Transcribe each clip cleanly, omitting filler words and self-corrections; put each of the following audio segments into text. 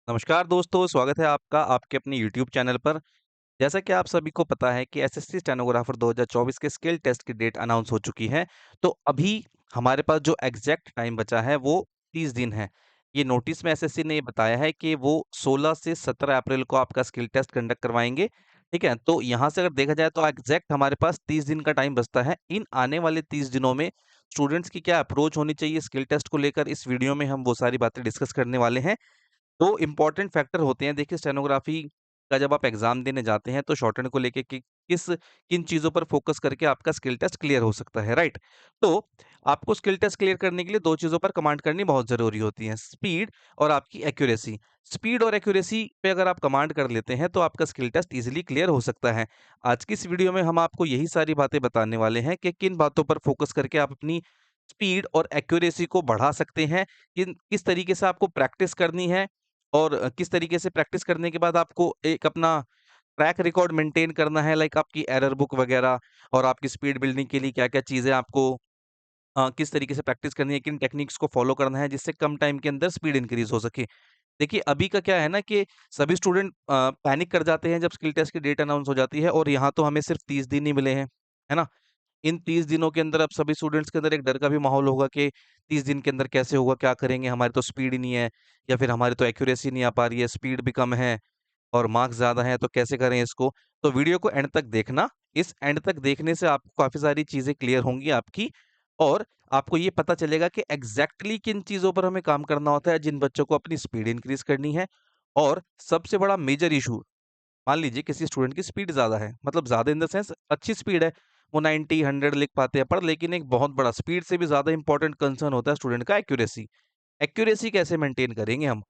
नमस्कार दोस्तों, स्वागत है आपका आपके अपने यूट्यूब चैनल पर। जैसा कि आप सभी को पता है कि एसएससी स्टेनोग्राफर 2024 के स्किल टेस्ट की डेट अनाउंस हो चुकी है। तो अभी हमारे पास जो एग्ज़ैक्ट टाइम बचा है वो 30 दिन है। ये नोटिस में एसएससी ने ये बताया है कि वो 16 से 17 अप्रैल को आपका स्किल टेस्ट कंडक्ट करवाएँगे, ठीक है? तो यहाँ से अगर देखा जाए तो एग्ज़ैक्ट हमारे पास 30 दिन का टाइम बचता है। इन आने वाले 30 दिनों में स्टूडेंट्स की क्या अप्रोच होनी चाहिए स्किल टेस्ट को लेकर, इस वीडियो में हम वो सारी बातें डिस्कस करने वाले हैं। 2 इम्पोर्टेंट फैक्टर होते हैं देखिए स्टेनोग्राफी का जब आप एग्ज़ाम देने जाते हैं तो शॉर्टहैंड को लेके कि किन चीज़ों पर फ़ोकस करके आपका स्किल टेस्ट क्लियर हो सकता है, राइट? तो आपको स्किल टेस्ट क्लियर करने के लिए 2 चीज़ों पर कमांड करनी बहुत ज़रूरी होती है, स्पीड और आपकी एक्यूरेसी। स्पीड और एक्यूरेसी पे अगर आप कमांड कर लेते हैं तो आपका स्किल टेस्ट ईज़िली क्लियर हो सकता है। आज की इस वीडियो में हम आपको यही सारी बातें बताने वाले हैं कि किन बातों पर फ़ोकस करके आप अपनी स्पीड और एक्यूरेसी को बढ़ा सकते हैं, किस तरीके से आपको प्रैक्टिस करनी है और किस तरीके से प्रैक्टिस करने के बाद आपको एक अपना ट्रैक रिकॉर्ड मेंटेन करना है लाइक आपकी एरर बुक वगैरह और आपकी स्पीड बिल्डिंग के लिए क्या-क्या चीज़ें आपको किस तरीके से प्रैक्टिस करनी है, किन टेक्निक्स को फॉलो करना है जिससे कम टाइम के अंदर स्पीड इंक्रीज़ हो सके। देखिए अभी का क्या है ना कि सभी स्टूडेंट पैनिक कर जाते हैं जब स्किल टेस्ट की डेट अनाउंस हो जाती है और यहाँ तो हमें सिर्फ 30 दिन ही मिले हैं, है ना? इन 30 दिनों के अंदर अब सभी स्टूडेंट्स के अंदर एक डर का भी माहौल होगा कि 30 दिन के अंदर कैसे होगा, क्या करेंगे? हमारी तो स्पीड ही नहीं है या फिर हमारी तो एक्यूरेसी नहीं आ पा रही है, स्पीड भी कम है और मार्क्स ज़्यादा हैं, तो कैसे करें इसको? तो वीडियो को एंड तक देखना। इस एंड तक देखने से आपको काफ़ी सारी चीज़ें क्लियर होंगी आपकी और आपको ये पता चलेगा कि एग्ज़ैक्टली किन चीज़ों पर हमें काम करना होता है, जिन बच्चों को अपनी स्पीड इंक्रीज़ करनी है और सबसे बड़ा मेजर इश्यू मान लीजिए किसी स्टूडेंट की स्पीड ज़्यादा है, मतलब ज़्यादा इन द सेंस अच्छी स्पीड है, वो 90, 100 लिख पाते हैं, पर लेकिन एक बहुत बड़ा स्पीड से भी ज़्यादा इम्पोर्टेंट कंसर्न होता है स्टूडेंट का एक्यूरेसी। एक्यूरेसी कैसे मेंटेन करेंगे हम?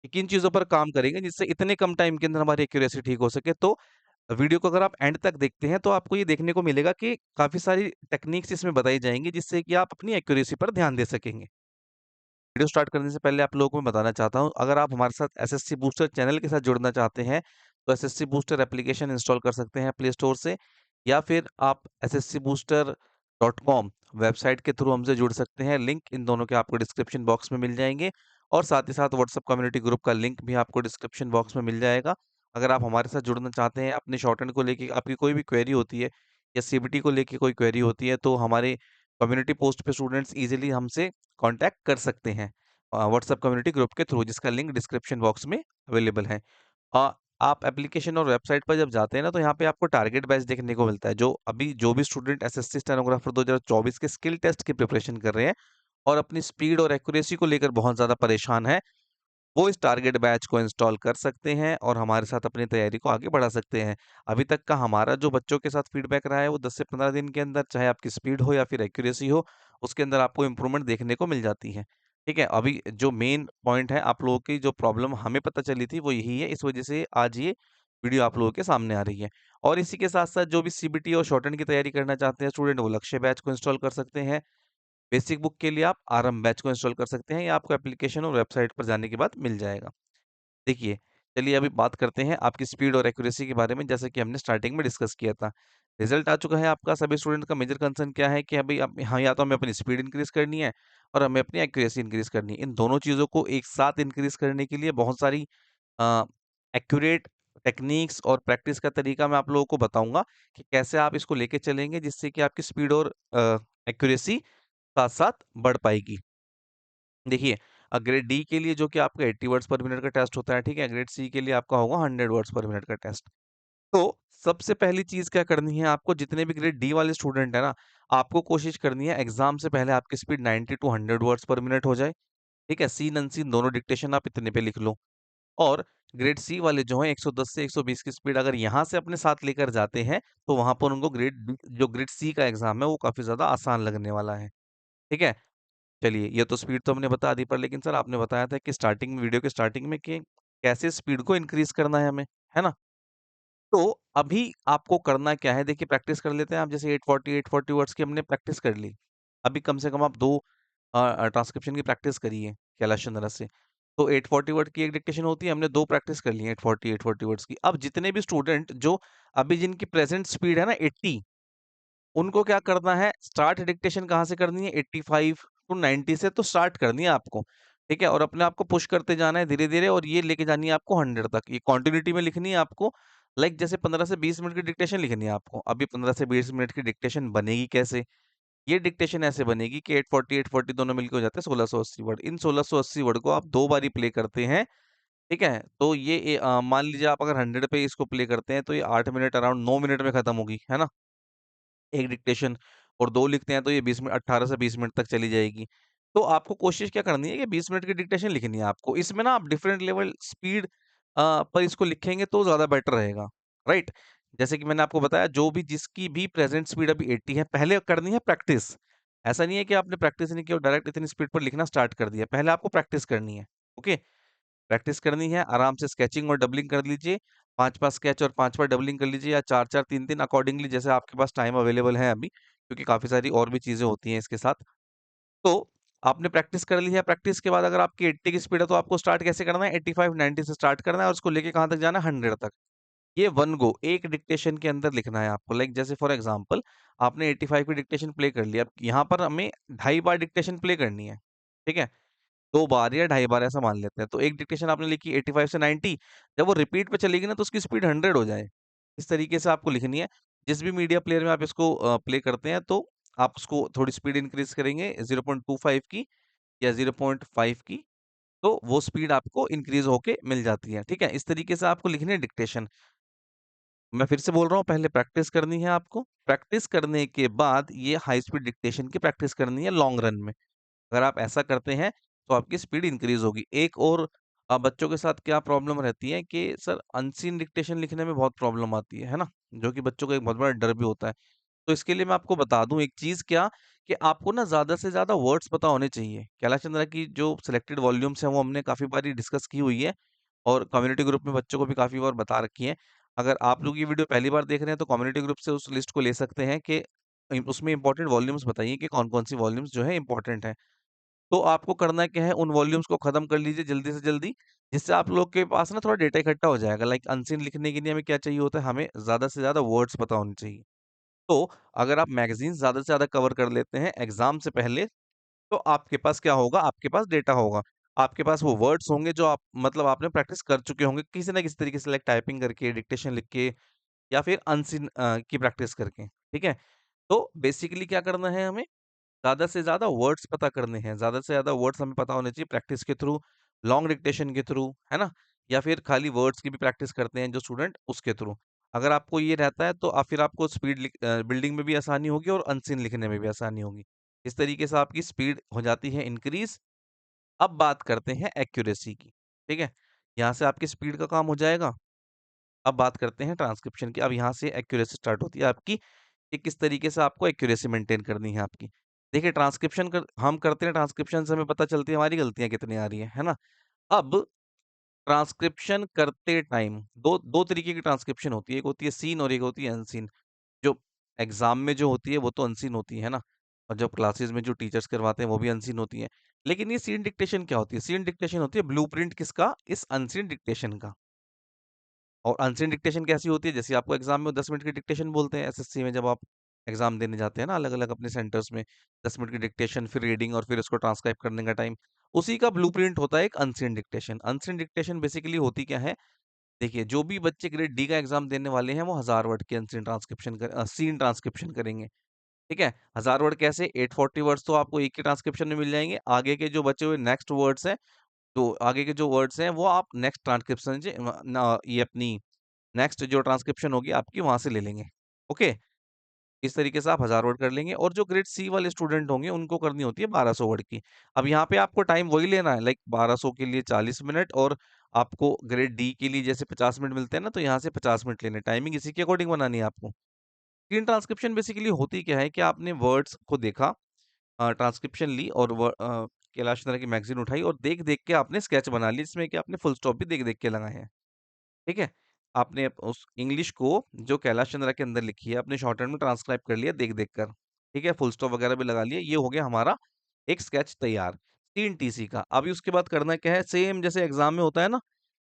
कि किन चीज़ों पर काम करेंगे जिससे इतने कम टाइम के अंदर हमारी एक्यूरेसी ठीक हो सके? तो वीडियो को अगर आप एंड तक देखते हैं, तो आपको ये देखने को मिलेगा कि काफ़ी सारी टेक्निक्स इसमें बताई जाएँगी, जिससे कि आप अपनी एक्यूरेसी पर ध्यान दे सकेंगे। वीडियो स्टार्ट करने से पहले आप लोगों को मैं बताना चाहता हूँ, अगर आप हमारे साथ एसएससी बूस्टर चैनल के साथ जुड़ना चाहते हैं, तो एसएससी बूस्टर एप्लीकेशन इंस्टॉल कर सकते हैं प्ले स्टोर से या फिर आप sscbooster.com वेबसाइट के थ्रू हमसे जुड़ सकते हैं। लिंक इन दोनों के आपको डिस्क्रिप्शन बॉक्स में मिल जाएँगे और साथ ही साथ व्हाट्सएप कम्युनिटी ग्रुप का लिंक भी आपको डिस्क्रिप्शन बॉक्स में मिल जाएगा। अगर आप हमारे साथ जुड़ना चाहते हैं, अपने शॉर्टहैंड को लेके आपकी कोई भी क्वेरी होती है या सीबीटी को लेके कोई क्वेरी होती है, तो हमारे कम्युनिटी पोस्ट पे स्टूडेंट्स ईज़िली हमसे कॉन्टैक्ट कर सकते हैं। व्हाट्सएप कम्युनिटी ग्रुप के थ्रू जिसका लिंक डिस्क्रिप्शन बॉक्स में अवेलेबल है। अ, आप एप्लीकेशन और वेबसाइट पर जब जाते हैं ना तो यहाँ पे आपको टारगेट बैच देखने को मिलता है। जो भी स्टूडेंट एसएससी स्टेनोग्राफर 2024 के स्किल टेस्ट की प्रिपरेशन कर रहे हैं और अपनी स्पीड और एक्यूरेसी को लेकर बहुत ज़्यादा परेशान हैं, वो इस टारगेट बैच को इंस्टॉल कर सकते हैं और हमारे साथ अपनी तैयारी को आगे बढ़ा सकते हैं। अभी तक का हमारा जो बच्चों के साथ फीडबैक रहा है वो 10 से 15 दिन के अंदर चाहे आपकी स्पीड हो या फिर एक्यूरेसी हो, उसके अंदर आपको इम्प्रूवमेंट देखने को मिल जाती है। ठीक है? अभी जो मेन पॉइंट है आप लोगों की जो प्रॉब्लम हमें पता चली थी वो यही है, इस वजह से आज ये वीडियो आप लोगों के सामने आ रही है। और इसी के साथ-साथ जो भी सीबीटी और शॉर्टहैंड की तैयारी करना चाहते हैं स्टूडेंट वो लक्ष्य बैच को इंस्टॉल कर सकते हैं। बेसिक बुक के लिए आप आरंभ बैच को इंस्टॉल कर सकते हैं, ये आपको एप्लीकेशन और वेबसाइट पर जाने के बाद मिल जाएगा। देखिए, चलिए अभी बात करते हैं आपकी स्पीड और एक्यूरेसी के बारे में जैसे कि हमने स्टार्टिंग में डिस्कस किया था। रिज़ल्ट आ चुका है आपका, सभी स्टूडेंट का मेजर कंसर्न क्या है कि अभी अब हाँ, या तो हमें अपनी स्पीड इंक्रीज़ करनी है और हमें अपनी एक्यूरेसी इंक्रीज़ करनी है। इन दोनों चीज़ों को एक साथ इंक्रीज़ करने के लिए बहुत सारी अ, एक्यूरेट टेक्निक्स और प्रैक्टिस का तरीका मैं आप लोगों को बताऊँगा कि कैसे आप इसको लेके चलेंगे जिससे कि आपकी स्पीड और एक्यूरेसी साथ-साथ बढ़ पाएगी। देखिए ग्रेड डी के लिए जो कि आपका 80 वर्ड्स पर मिनट का टेस्ट होता है, ठीक है? ग्रेड सी के लिए आपका होगा 100 वर्ड्स पर मिनट का टेस्ट। तो सबसे पहली चीज़ क्या करनी है आपको जितने भी ग्रेड डी वाले स्टूडेंट हैं ना, आपको कोशिश करनी है एग्ज़ाम से पहले आपकी speed 90 to 100 words per minute हो जाए, ठीक है? सीन अनसीन दोनों डिक्टेशन आप इतने पे लिख लो और ग्रेड सी वाले जो हैं 110 से 120 की स्पीड अगर यहाँ से अपने साथ लेकर जाते हैं, तो वहाँ पर उनको जो ग्रेड सी का एग्ज़ाम है वो काफ़ी ज़्यादा आसान लगने वाला है, ठीक है? चलिए, ये तो स्पीड तो हमने बता दी पर लेकिन सर आपने बताया था कि स्टार्टिंग में वीडियो के स्टार्टिंग में कि कैसे स्पीड को इंक्रीज़ करना है हमें, है ना? तो अभी आपको करना क्या है देखिए प्रैक्टिस कर लेते हैं आप जैसे 840 वर्ड्स की हमने प्रैक्टिस कर ली। अभी कम से कम आप 2 ट्रांसक्रिप्शन की प्रैक्टिस करिए कैलाश चंद्रा से। तो 840 वर्ड की एक डिक्टेशन होती है, हमने 2 प्रैक्टिस कर ली है 840 वर्ड्स की। अब जितने भी स्टूडेंट जो अभी जिनकी प्रेज़ेंट स्पीड है ना 80 उनको क्या करना है, स्टार्ट डिक्टेशन कहाँ से करनी है 85 टू 90 से तो स्टार्ट करनी है आपको। ठीक है? और अपने आप को पुश करते जाना है धीरे-धीरे और ये लेके जानी है आपको 100 तक। ये कंटीन्यूटी में लिखनी है आपको, लाइक जैसे 15 से 20 मिनट की डिक्टेशन लिखनी है आपको। अब ये 15 से 20 मिनट की डिक्टेशन बनेगी कैसे? ये डिक्टेशन ऐसे बनेगी कि 840 दोनों मिलके हो जाते हैं 1680 वर्ड। इन 1680 वर्ड को आप 2 बारी प्ले करते हैं, ठीक है? तो मान लीजिए आप अगर 100 पे इसको प्ले करते हैं तो ये 8 मिनट अराउंड 9 मिनट में खत्म होगी, है ना? एक डिक्टेशन और 2 लिखते हैं तो ये 20 मिनट 18 से 20 मिनट तक चली जाएगी। तो आपको कोशिश क्या करनी है कि 20 मिनट की डिक्टेशन लिखनी है आपको। इसमें ना आप डिफरेंट लेवल स्पीड पर इसको लिखेंगे तो ज़्यादा बेटर रहेगा, राइट? जैसे कि मैंने आपको बताया जो भी जिसकी भी प्रेज़ेंट स्पीड अभी 80 है, पहले करनी है प्रैक्टिस। ऐसा नहीं है कि आपने प्रैक्टिस नहीं की और डायरेक्ट इतनी स्पीड पर लिखना स्टार्ट कर दिया। पहले आपको प्रैक्टिस करनी है, ओके? प्रैक्टिस करनी है, आराम से स्केचिंग और डबलिंग कर लीजिए। 5-5 स्केच और 5 बार डबलिंग कर लीजिए या 4-4 3-3 अकॉर्डिंगली जैसे आपके पास टाइम अवेलेबल है अभी, क्योंकि काफ़ी सारी और भी चीज़ें होती हैं इसके साथ। तो आपने प्रैक्टिस कर ली है, प्रैक्टिस के बाद अगर आपकी 80 की स्पीड है तो आपको स्टार्ट कैसे करना है? 85-90 से स्टार्ट करना है और उसको लेके कहाँ तक जाना है? 100 तक। ये वन गो एक डिक्टेशन के अंदर लिखना है आपको। लाइक जैसे फॉर एग्जांपल आपने 85 की डिक्टेशन प्ले कर लिया। अब यहाँ पर हमें ढाई बार डिक्टेशन प्ले करनी है, ठीक है? 2 बार या ढाई बार ऐसा मान लेते हैं। तो एक डिक्टेशन आपने लिखी 85 से 90, जब वो रिपीट पे चलेगी ना तो उसकी स्पीड 100 हो जाए। इस तरीके से आपको लिखनी है। जिस भी मीडिया प्लेयर में आप इसको प्ले करते हैं तो आप उसको थोड़ी स्पीड इंक्रीज़ करेंगे 0.25 की या 0.5 की, तो वो स्पीड आपको इंक्रीज़ होके मिल जाती है। ठीक है? इस तरीके से आपको लिखनी है डिक्टेशन। मैं फिर से बोल रहा हूँ पहले प्रैक्टिस करनी है आपको। प्रैक्टिस करने के बाद ये हाई स्पीड डिक्टेशन की प्रैक्टिस करनी है लॉन्ग रन में। अगर आप ऐसा करते हैं, तो आपकी स्पीड इंक्रीज़ होगी। एक और बच्चों के साथ क्या प्रॉब्लम रहती है कि सर अनसीन डिक्टेशन लिखने में बहुत प्रॉब्लम आती है ना? जो कि बच्चों का एक बहुत बड़ा डर भी होता है। तो इसके लिए मैं आपको बता दूँ एक चीज़ क्या, कि आपको ना ज़्यादा से ज़्यादा वर्ड्स पता होने चाहिए। कैलाश चंद्रा की जो सिलेक्टेड वॉल्यूम्स हैं, वो हमने काफ़ी बारी डिस्कस की हुई है और कम्युनिटी ग्रुप में बच्चों को भी काफ़ी बार बता रखी है। अगर आप लोग ये वीडियो पहली बार देख रहे हैं, तो कम्युनिटी ग्रुप से उस लिस्ट को ले सकते हैं कि उसमें इम्पोर्टेंट वॉल्यूम्स बताइए कि कौन-कौन सी वॉल्यूम्स जो है इम्पोर्टेंट हैं। तो आपको करना क्या है, उन वॉल्यूम्स को खत्म कर लीजिए जल्दी से जल्दी, जिससे आप लोग के पास ना थोड़ा डेटा इकट्ठा हो जाएगा। लाइक अनसीन लिखने के लिए हमें क्या चाहिए होता है, हमें ज़्यादा से ज़्यादा वर्ड्स पता होने चाहिए। तो अगर आप मैगज़ीन्स ज़्यादा से ज़्यादा कवर कर लेते हैं एग्ज़ाम से पहले, तो आपके पास क्या होगा, आपके पास डेटा होगा। आपके पास वो वर्ड्स होंगे जो आप मतलब आपने प्रैक्टिस कर चुके होंगे किसी न किसी तरीके से, लाइक टाइपिंग करके, डिक्टेशन लिख के या फिर अनसीन की प्रैक्टिस करके, ठीक है? तो बेसिकली क्या करना है हमें, ज़्यादा से ज़्यादा वर्ड्स पता करने हैं, ज़्यादा से ज़्यादा वर्ड्स हमें पता होने चाहिए प्रैक्टिस के थ्रू, लॉन्ग डिक्टेशन के थ्रू, है ना? या फिर खाली वर्ड्स की भी प्रैक्टिस करते हैं जो स्टूडेंट, उसके थ्रू। अगर आपको ये रहता है तो फिर आपको बिल्डिंग में भी आसानी होगी और अनसीन लिखने में भी आसानी होगी। इस तरीके से आपकी स्पीड हो जाती है इंक्रीज़। अब बात करते हैं एक्यूरेसी की, ठीक है? यहाँ से आपकी स्पीड का काम हो जाएगा। अब बात करते हैं ट्रांसक्रिप्शन की। अब यहाँ से एक्यूरेसी स्टार्ट होती है आपकी, कि किस तरीके से आपको एक्यूरेसी मेंटेन करनी है आपकी। देखिए ट्रांसक्रिप्शन हम करते हैं, ट्रांसक्रिप्शन से हमें पता चलती है हमारी गलतियाँ कितनी आ रही हैं, है ना? अब ट्रांसक्रिप्शन करते टाइम 2 तरीके की ट्रांसक्रिप्शन होती है, एक होती है सीन और एक होती है अनसीन। जो एग्ज़ाम में जो होती है वो तो अनसीन होती है ना, और जब क्लासेस में जो टीचर्स करवाते हैं वो भी अनसीन होती हैं। लेकिन ये सीन डिक्टेशन क्या होती है? सीन डिक्टेशन होती है ब्लूप्रिंट किसका? इस अनसीन डिक्टेशन का। और अनसीन डिक्टेशन कैसी होती है? जैसे आपको एग्ज़ाम में 10 मिनट की डिक्टेशन बोलते हैं एसएससी में, जब आप एग्ज़ाम देने जाते हैं ना अलग-अलग अपने सेंटर्स में, 10 मिनट की डिक्टेशन, फिर रीडिंग और फिर उसको ट्रांसक्राइब करने का टाइम। उसी का ब्लूप्रिंट होता है एक unseen dictation. Unseen dictation basically होती क्या है? देखिए, जो भी बच्चे ग्रेड डी का एग्ज़ाम देने वाले हैं, वो 1000 वर्ड की सीन ट्रांसक्रिप्शन करेंगे। ठीक है? 1000 वर्ड कैसे? 840 वर्ड्स तो आपको एक ही ट्रांसक्रिप्शन में मिल जाएँगे। आगे के जो बचे हुए नेक्स्ट वर्ड्स हैं, तो आगे के जो वर्ड्स हैं, वो आप नेक्स्ट ट्रांसक्रिप्शन से ये अपनी नेक्स्ट जो ट्रांसक्रिप्शन होगी आपकी, वहाँ से ले लेंगे। ओके? इस तरीके से आप 1000 वर्ड कर लेंगे और जो ग्रेड सी वाले स्टूडेंट होंगे, उनको करनी होती है 1200 वर्ड की। अब यहाँ पे आपको टाइम वही लेना है, लाइक 1200 के लिए 40 मिनट, और आपको ग्रेड डी के लिए जैसे 50 मिनट मिलते हैं ना, तो यहाँ से 50 मिनट लेने हैं। टाइमिंग इसी के अकॉर्डिंग बनानी है आपको। स्क्रीन ट्रांसक्रिप्शन बेसिकली होती क्या है कि आपने वर्ड्स को देखा, ट्रांसक्रिप्शन ली और कैलाश खेर की मैगज़ीन उठाई और देख-देख के आपने स्केच बना ली, जिसमें कि आपने फुल स्टॉप भी देख-देख के लगाए हैं। ठीक है? आपने उस इंग्लिश को जो कैलाश चंद्रा के अंदर लिखी है, अपने शॉर्टहैंड में ट्रांसक्राइब कर लिया देख-देख कर। ठीक है? फुल स्टॉप वगैरह भी लगा लिए। ये हो गया हमारा एक स्केच तैयार, 3 टीसी का। अभी उसके बाद करना क्या है, सेम जैसे एग्ज़ाम में होता है ना,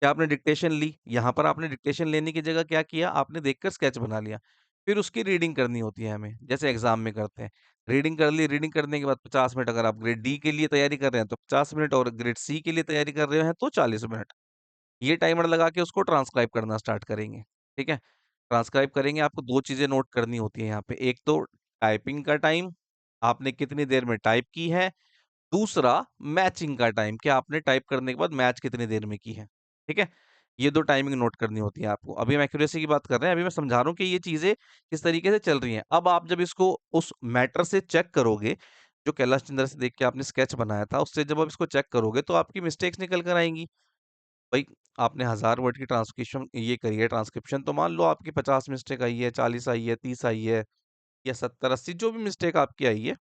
कि आपने डिक्टेशन ली, यहाँ पर आपने डिक्टेशन लेने की जगह क्या किया, आपने देखकर स्केच बना लिया। फिर उसकी रीडिंग करनी होती है हमें, जैसे एग्ज़ाम में करते हैं। रीडिंग कर ली, रीडिंग करने के बाद 50 मिनट अगर आप ग्रेड डी के लिए तैयारी कर रहे हैं तो 50 मिनट और ग्रेड सी के लिए तैयारी कर रहे हैं तो 40 मिनट। ये टाइमर लगा के उसको ट्रांसक्राइब करना स्टार्ट करेंगे, ठीक है? ट्रांसक्राइब करेंगे, आपको 2 चीज़ें नोट करनी होती हैं यहाँ पे। एक तो टाइपिंग का टाइम, आपने कितनी देर में टाइप की है। दूसरा मैचिंग का टाइम, कि आपने टाइप करने के बाद मैच कितनी देर में की है, ठीक है? ये 2 टाइमिंग नोट करनी होती है आपको। अभी हम एक्यूरेसी की बात कर रहे हैं, अभी मैं समझा रहा हूँ कि ये चीज़ें किस तरीके से चल रही हैं। अब आप जब इसको उस मैटर से चेक करोगे, जो कैलाश चंद्र से देख के आपने स्केच बनाया था, उससे जब आप इसको चेक करोगे तो आपकी मिस्टेक्स निकल कर आएँगी। भाई, आपने 1000 वर्ड की ट्रांसक्रिप्शन ये करी है ट्रांसक्रिप्शन, तो मान लो आपकी 50 मिस्टेक आई है, 40 आई है, 30 आई है या 70-80 जो भी मिस्टेक आपकी आई है,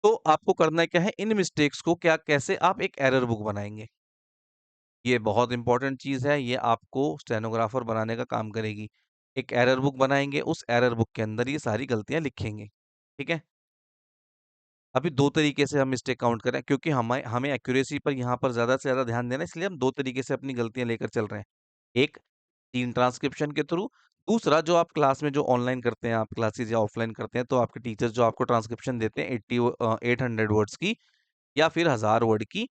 तो आपको करना क्या है, इन मिस्टेक्स को क्या कैसे आप एक एरर बुक बनाएँगे। ये बहुत इंपॉर्टेंट चीज़ है, ये आपको स्टेनोग्राफर बनाने का काम करेगी। एक एरर बुक बनाएँगे, उस एरर बुक के अंदर ये सारी गलतियाँ लिखेंगे, ठीक है? अभी 2 तरीके से हम मिस्टेक काउंट करें, क्योंकि हमें हमें एक्यूरेसी पर यहाँ पर ज़्यादा से ज़्यादा ध्यान देना है, इसलिए हम 2 तरीके से अपनी गलतियाँ लेकर चल रहे हैं। एक 3 ट्रांसक्रिप्शन के थ्रू, दूसरा जो आप क्लास में जो ऑनलाइन करते हैं, आप क्लासेस या ऑफलाइन करते हैं, तो आपके टीचर्स जो आपको ट्रांसक्रिप्शन देते हैं 800 वर्ड्स की या फिर 1000 वर्ड की,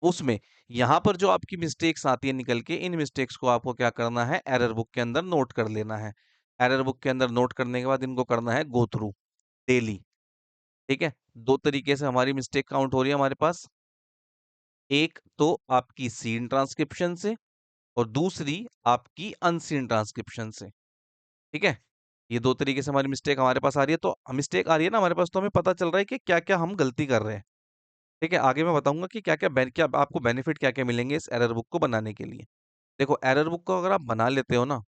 उसमें यहाँ पर जो आपकी मिस्टेक्स आती है निकल के, इन मिस्टेक्स को आपको क्या करना है, एरर बुक के अंदर नोट कर लेना है। एरर बुक के अंदर नोट करने के बाद इनको करना है गो थ्रू डेली, ठीक है? 2 तरीके से हमारी मिस्टेक काउंट हो रही है हमारे पास। एक तो आपकी सीन ट्रांसक्रिप्शन से और दूसरी आपकी अनसीन ट्रांसक्रिप्शन से, ठीक है? ये 2 तरीके से हमारी मिस्टेक हमारे पास आ रही है, तो मिस्टेक आ रही है ना हमारे पास, तो हमें पता चल रहा है कि क्या-क्या हम गलती कर रहे हैं, ठीक है? आगे मैं बताऊँगा कि क्या आपको बेनिफिट क्या-क्या मिलेंगे इस एरर बुक को बनाने के लिए। देखो, एरर बुक को अगर आप बना लेते हो ना,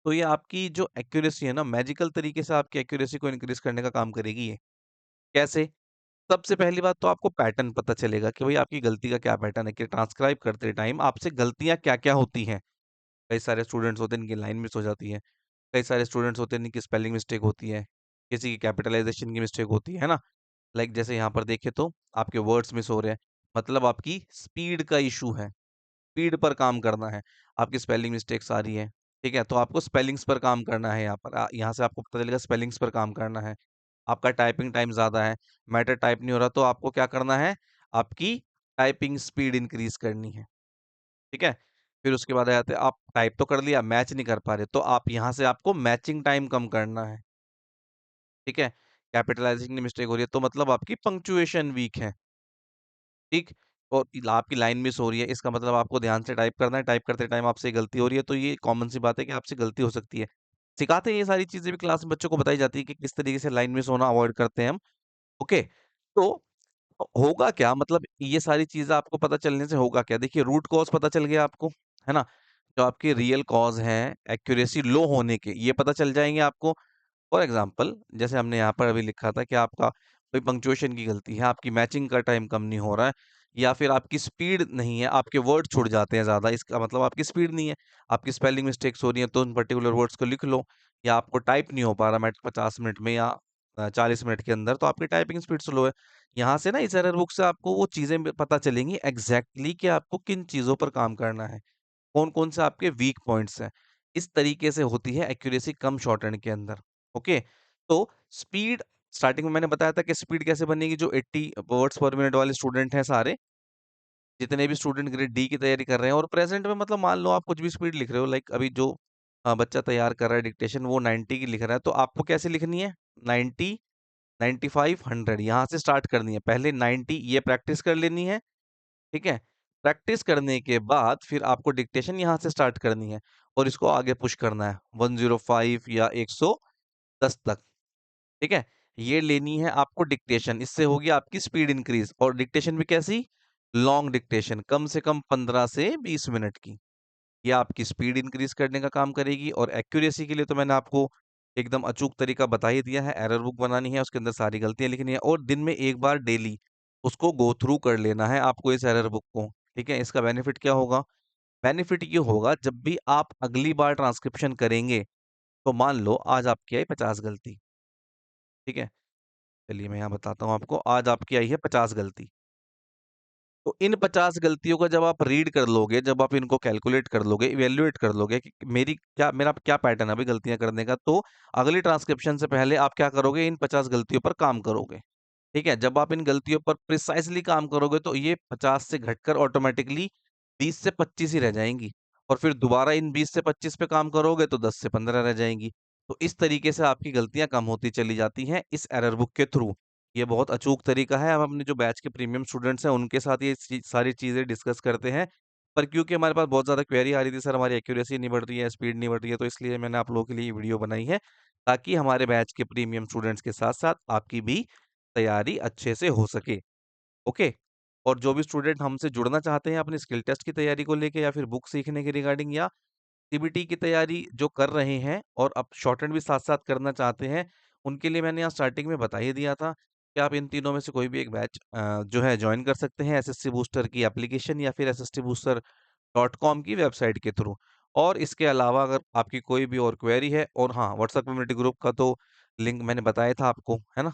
तो ये आपकी जो एक्यूरेसी है ना, मैजिकल तरीके से आपकी एक्यूरेसी को इंक्रीज़ करने का काम करेगी ये। कैसे? सबसे पहली बात तो आपको पैटर्न पता चलेगा कि भई आपकी गलती का क्या पैटर्न है, कि ट्रांसक्राइब करते टाइम आपसे गलतियाँ क्या-क्या होती हैं। कई सारे स्टूडेंट्स होते हैं इनकी लाइन मिस हो जाती है। कई सारे स्टूडेंट्स होते हैं इनकी स्पेलिंग मिस्टेक होती है। किसी की कैपिटलाइज़ेशन की मिस्टेक होती है ना? लाइक जैसे यहाँ पर देखें तो आपके वर्ड्स मिस हो रहे हैं, मतलब आपकी स्पीड का इश्यू है। स्पीड पर काम करना है। आपकी स्पेलिंग मिस्टेक्स आ रही हैं, ठीक है? तो आपको स्पेलिंग्स पर काम करना है यहाँ पर। यहाँ से आपको पता चलेगा स्पेलिंग्स पर काम करना है। आपका टाइपिंग टाइम ज़्यादा है, मैटर टाइप नहीं हो रहा, तो आपको क्या करना है? आपकी टाइपिंग स्पीड इंक्रीज़ करनी है, ठीक है? फिर उसके बाद आ जाते हैं, आप टाइप तो कर लिया, मैच नहीं कर पा रहे, तो आप यहाँ से आपको मैचिंग टाइम कम करना है, ठीक है? कैपिटलाइज़ेशन की मिस्टेक हो रही है, तो मतलब आपकी पंक्चुएशन वीक है। ठीक? और आपकी लाइन मिस हो रही है, इसका मतलब आपको ध्यान से टाइप करना है, टाइप करते टाइम आपसे गलती हो रही है, तो ये कॉमन सी बात है कि आपसे गलती हो सकती है। सिखाते हैं ये सारी चीज़ें भी, क्लास में बच्चों को बताई जाती है कि किस तरीके से लाइन मिस होना अवॉइड करते हैं हम, ओके? तो होगा क्या, मतलब ये सारी चीज़ें आपको पता चलने से होगा क्या? देखिए, रूट कॉज़ पता चल गया आपको, है ना? जो आपके रियल कॉज़ हैं, एक्यूरेसी लो होने के, ये पता चल जाएँगे आपको। फॉर एग्ज़ाम्पल, जैसे हमने यहाँ पर अभी लिखा था कि आपका कोई पंक्चुएशन की गलती है, आपकी मैचिंग का टाइम कम नहीं हो रहा है, या फिर आपकी स्पीड नहीं है, आपके वर्ड छूट जाते हैं ज़्यादा, इसका मतलब आपकी स्पीड नहीं है। आपकी स्पेलिंग मिस्टेक्स हो रही हैं, तो उन पर्टिकुलर वर्ड्स को लिख लो, या आपको टाइप नहीं हो पा रहा 50 मिनट में या 40 मिनट के अंदर, तो आपकी टाइपिंग स्पीड स्लो है। यहाँ से ना इस एरर बुक से आपको वो चीज़ें पता चलेंगी एग्ज़ैक्टली कि आपको किन चीज़ों पर काम करना है, कौन-कौन से आपके वीक पॉइंट्स हैं। इस तरीके से होती है एक्यूरेसी कम शॉर्टहैंड के अंदर, ओके? तो स्पीड, स्टार्टिंग में मैंने बताया था कि स्पीड कैसे बनेगी, जो 80 वर्ड्स पर मिनट वाले स्टूडेंट हैं सारे, जितने भी स्टूडेंट ग्रेड डी की तैयारी कर रहे हैं और प्रेज़ेंट में, मतलब मान लो आप कुछ भी स्पीड लिख रहे हो, लाइक अभी जो बच्चा तैयार कर रहा है डिक्टेशन, वो 90 की लिख रहा है, तो आपको कैसे लिखनी है? 90, 95, 100 यहाँ से स्टार्ट करनी है। पहले 90 ये प्रैक्टिस कर लेनी है, ठीक है? प्रैक्टिस करने के बाद फिर आपको डिक्टेशन यहाँ से स्टार्ट करनी है और इसको आगे पुश करना है 105 या 110 तक, ठीक है? ये लेनी है आपको डिक्टेशन, इससे होगी आपकी स्पीड इंक्रीज़, और डिक्टेशन भी कैसी? लॉन्ग डिक्टेशन, कम से कम 15 से 20 मिनट की। ये आपकी स्पीड इंक्रीज़ करने का काम करेगी, और एक्यूरेसी के लिए तो मैंने आपको एकदम अचूक तरीका बता ही दिया है। एरर बुक बनानी है, उसके अंदर सारी गलतियाँ लिखनी है और दिन में 1 बार डेली उसको गो थ्रू कर लेना है आपको इस एरर बुक को, ठीक है? इसका बेनिफिट क्या होगा? बेनिफिट ये होगा, जब भी आप अगली बार ट्रांसक्रिप्शन करेंगे, तो मान लो आज आपकी आई 50 गलती, ठीक है? चलिए मैं यहाँ बताता हूँ आपको, आज आपकी आई है 50 गलती। तो इन 50 गलतियों का जब आप रीड कर लोगे, जब आप इनको कैलकुलेट कर लोगे, इवैल्यूएट कर लोगे कि मेरा क्या पैटर्न है अभी गलतियाँ करने का, तो अगली ट्रांसक्रिप्शन से पहले आप क्या करोगे, इन 50 गलतियों पर काम करोगे। ठीक है? जब आप इन गलतियों पर प्रिसाइज़ली काम करोगे तो ये 50 से घटकर ऑटोमैटिकली 20 से 25 ही रह जाएँगी और फिर दोबारा इन 20 से 25 पे काम करोगे तो 10 से 15 रह जाएँगी। तो इस तरीके से आपकी गलतियाँ कम होती चली जाती हैं इस एरर बुक के थ्रू। ये बहुत अचूक तरीका है, हम अपने जो बैच के प्रीमियम स्टूडेंट्स हैं उनके साथ ये सारी चीज़ें डिस्कस करते हैं। पर क्योंकि हमारे पास बहुत ज़्यादा क्वेरी आ रही थी, सर हमारी एक्यूरेसी नहीं बढ़ रही है, स्पीड नहीं बढ़ रही है, तो इसलिए मैंने आप लोगों के लिए ये वीडियो बनाई है, ताकि हमारे बैच के प्रीमियम स्टूडेंट्स के साथ-साथ आपकी भी तैयारी अच्छे से हो सके, ओके? और जो भी स्टूडेंट हमसे जुड़ना चाहते हैं अपनी स्किल टेस्ट की तैयारी को लेके या फिर बुक सीखने के रिगार्डिंग या सीबीटी की तैयारी जो कर रहे हैं और अब शॉर्टहैंड भी साथ-साथ करना चाहते हैं, उनके लिए मैंने यहाँ स्टार्टिंग में बता ही दिया था कि आप इन तीनों में से कोई भी एक बैच जो है जॉइन कर सकते हैं एसएससी बूस्टर की एप्लीकेशन या फिर एसएससी बूस्टर .com की वेबसाइट के थ्रू। और इसके अलावा अगर आपकी कोई भी और क्वेरी है और हाँ, व्हाट्सएप कम्युनिटी ग्रुप का तो लिंक मैंने बताया था आपको, है ना?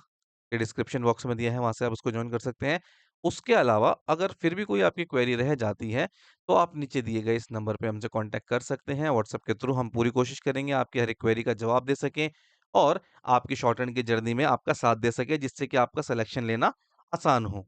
ये डिस्क्रिप्शन बॉक्स में दिया है, वहाँ से आप उसको जॉइन कर सकते हैं। उसके अलावा अगर फिर भी कोई आपकी क्वेरी रह जाती है, तो आप नीचे दिए गए इस नंबर पे हमसे कॉन्टैक्ट कर सकते हैं। व्हाट्सएप के थ्रू हम पूरी कोशिश करेंगे आपकी हर एक क्वेरी का जवाब दे सकें और आपकी शॉर्टहैंड की जर्नी में आपका साथ दे सकें, जिससे कि आपका सिलेक्शन लेना आसान हो।